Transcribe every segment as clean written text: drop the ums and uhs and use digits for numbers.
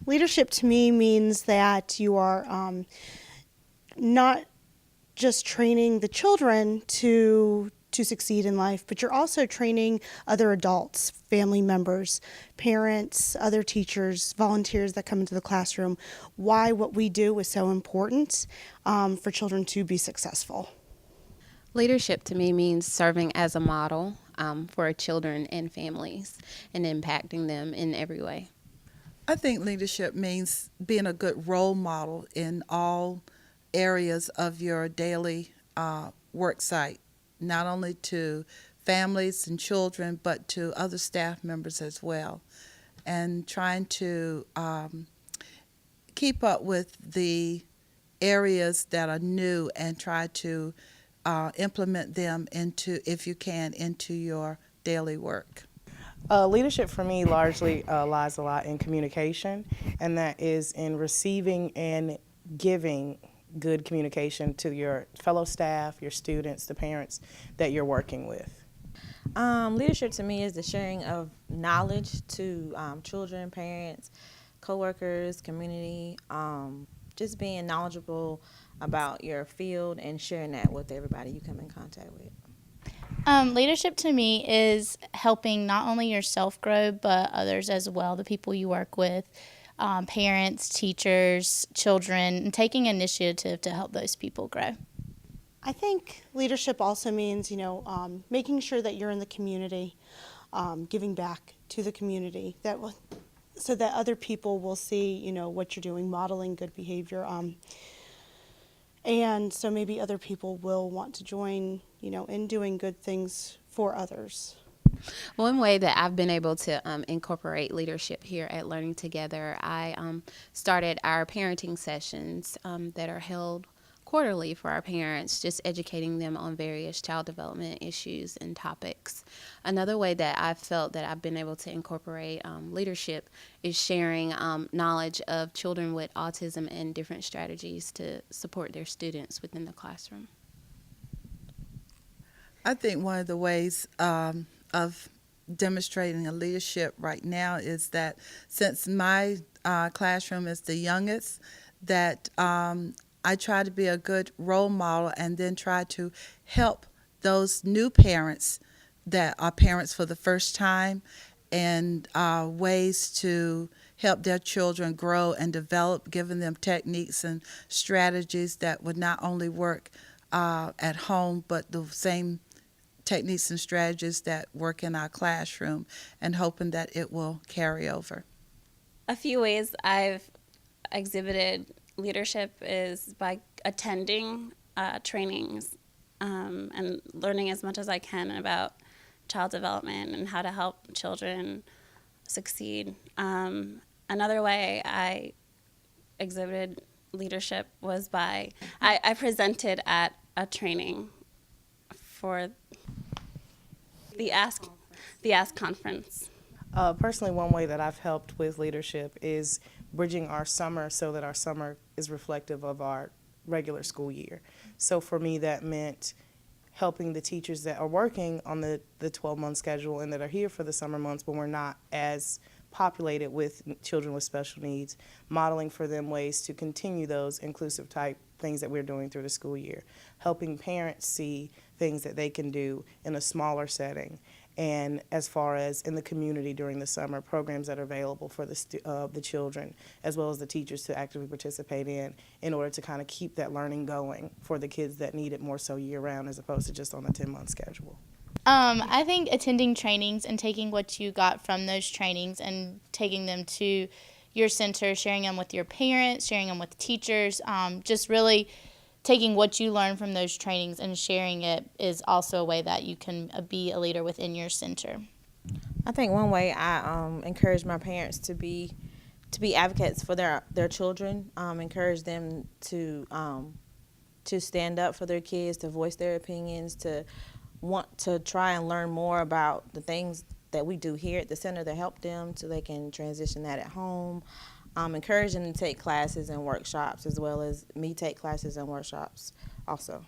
Leadership to me means that you are not just training the children to succeed in life, but you're also training other adults, family members, parents, other teachers, volunteers that come into the classroom, why what we do is so important for children to be successful. Leadership to me means serving as a model for children and families and impacting them in every way. I think leadership means being a good role model in all areas of your daily work site, not only to families and children, but to other staff members as well. And trying to keep up with the areas that are new and try to implement them into, if you can, into your daily work. Leadership for me largely lies a lot in communication, and that is in receiving and giving good communication to your fellow staff, your students, the parents that you're working with. Leadership to me is the sharing of knowledge to children, parents, coworkers, community. Just being knowledgeable about your field and sharing that with everybody you come in contact with. Leadership to me is helping not only yourself grow, but others as well, the people you work with, parents, teachers, children, and taking initiative to help those people grow. I think leadership also means, making sure that you're in the community, giving back to the community, so that other people will see, what you're doing, modeling good behavior. And so maybe other people will want to join, in doing good things for others. One way that I've been able to incorporate leadership here at Learning Together, I started our parenting sessions that are held quarterly for our parents, just educating them on various child development issues and topics. Another way that I've felt that I've been able to incorporate leadership is sharing knowledge of children with autism and different strategies to support their students within the classroom. I think one of the ways of demonstrating a leadership right now is that since my classroom is the youngest, that I try to be a good role model and then try to help those new parents that are parents for the first time and ways to help their children grow and develop, giving them techniques and strategies that would not only work at home, but the same techniques and strategies that work in our classroom, and hoping that it will carry over. A few ways I've exhibited leadership is by attending trainings and learning as much as I can about child development and how to help children succeed. Another way I exhibited leadership was by I presented at a training for the Ask conference. Personally, one way that I've helped with leadership is bridging our summer so that our summer is reflective of our regular school year. So for me, that meant helping the teachers that are working on the 12-month schedule and that are here for the summer months, but we're not as populated with children with special needs, modeling for them ways to continue those inclusive type things that we're doing through the school year, helping parents see things that they can do in a smaller setting, and as far as in the community during the summer, programs that are available for the children as well as the teachers to actively participate in order to kind of keep that learning going for the kids that need it more so year-round as opposed to just on a 10-month schedule. I think attending trainings and taking what you got from those trainings and taking them to your center, sharing them with your parents, sharing them with teachers, just really taking what you learn from those trainings and sharing it is also a way that you can be a leader within your center. I think one way I encourage my parents to be advocates for their children, encourage them to stand up for their kids, to voice their opinions, to want to try and learn more about the things that we do here at the center to help them so they can transition that at home. Encourage them to take classes and workshops as well as me take classes and workshops also.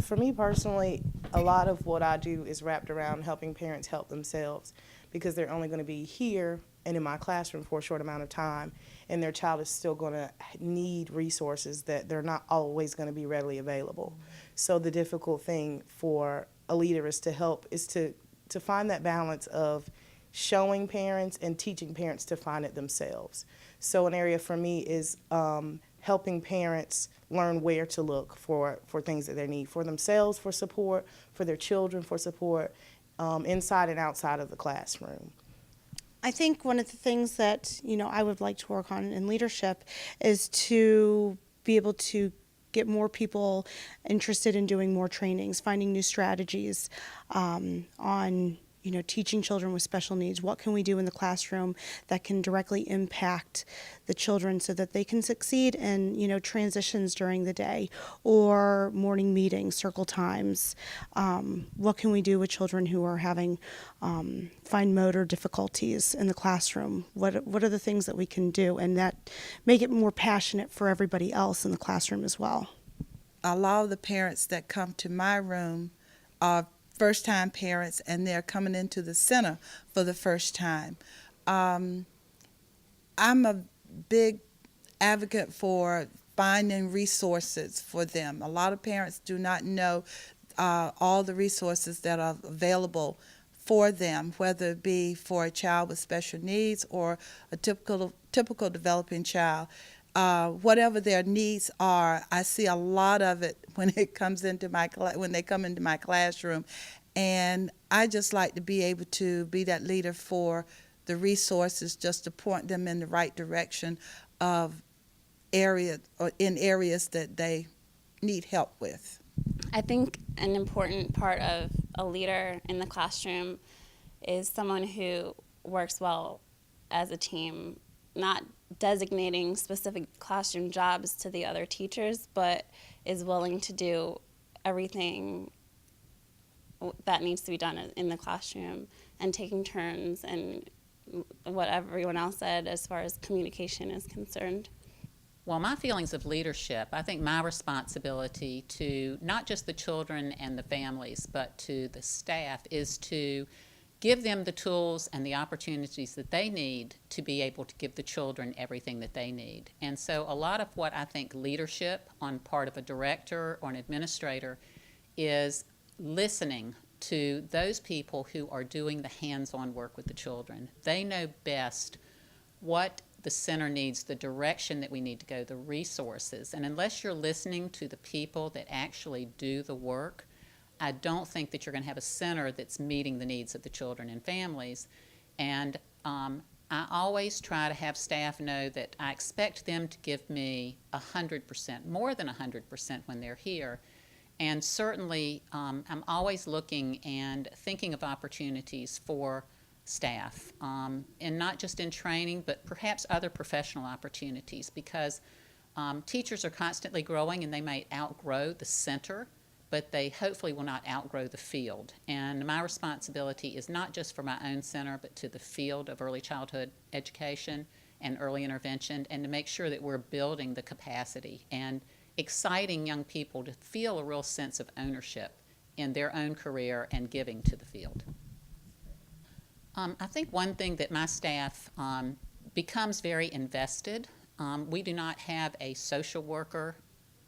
For me personally, a lot of what I do is wrapped around helping parents help themselves because they're only going to be here and in my classroom for a short amount of time, and their child is still going to need resources that they're not always going to be readily available. So the difficult thing for a leader is to find that balance of showing parents and teaching parents to find it themselves. So an area for me is helping parents learn where to look for things that they need for themselves, for support, for their children, for support, inside and outside of the classroom. I think one of the things that, I would like to work on in leadership is to be able to get more people interested in doing more trainings, finding new strategies on teaching children with special needs. What can we do in the classroom that can directly impact the children so that they can succeed in, transitions during the day or morning meetings, circle times? What can we do with children who are having fine motor difficulties in the classroom? What are the things that we can do and that make it more passionate for everybody else in the classroom as well? A lot of the parents that come to my room are first-time parents, and they're coming into the center for the first time. I'm a big advocate for finding resources for them. A lot of parents do not know all the resources that are available for them, whether it be for a child with special needs or a typical developing child. Whatever their needs are, I see a lot of it when it comes into when they come into my classroom, and I just like to be able to be that leader for the resources, just to point them in the right direction of areas that they need help with. I think an important part of a leader in the classroom is someone who works well as a team, not designating specific classroom jobs to the other teachers, but is willing to do everything that needs to be done in the classroom and taking turns and what everyone else said as far as communication is concerned. Well, my feelings of leadership, I think my responsibility to not just the children and the families, but to the staff is to give them the tools and the opportunities that they need to be able to give the children everything that they need. And so a lot of what I think leadership on part of a director or an administrator is listening to those people who are doing the hands-on work with the children. They know best what the center needs, the direction that we need to go, the resources. And unless you're listening to the people that actually do the work, I don't think that you're going to have a center that's meeting the needs of the children and families. And I always try to have staff know that I expect them to give me 100%, more than 100% when they're here. And certainly I'm always looking and thinking of opportunities for staff, and not just in training, but perhaps other professional opportunities, because teachers are constantly growing and they might outgrow the center, but they hopefully will not outgrow the field. And my responsibility is not just for my own center, but to the field of early childhood education and early intervention, and to make sure that we're building the capacity and exciting young people to feel a real sense of ownership in their own career and giving to the field. I think one thing that my staff becomes very invested. We do not have a social worker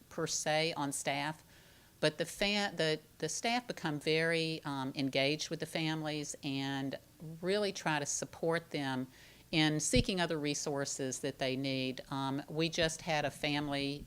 per se on staff, but the staff become very engaged with the families and really try to support them in seeking other resources that they need. We just had a family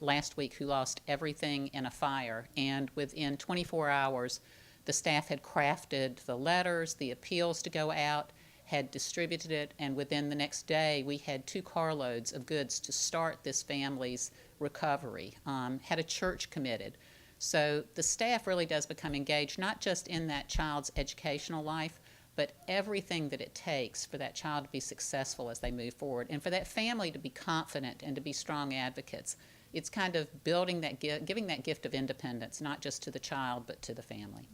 last week who lost everything in a fire, and within 24 hours, the staff had crafted the letters, the appeals to go out, had distributed it, and within the next day, we had 2 carloads of goods to start this family's recovery, had a church committed. So the staff really does become engaged, not just in that child's educational life, but everything that it takes for that child to be successful as they move forward, and for that family to be confident and to be strong advocates. It's kind of building that, giving that gift of independence, not just to the child, but to the family.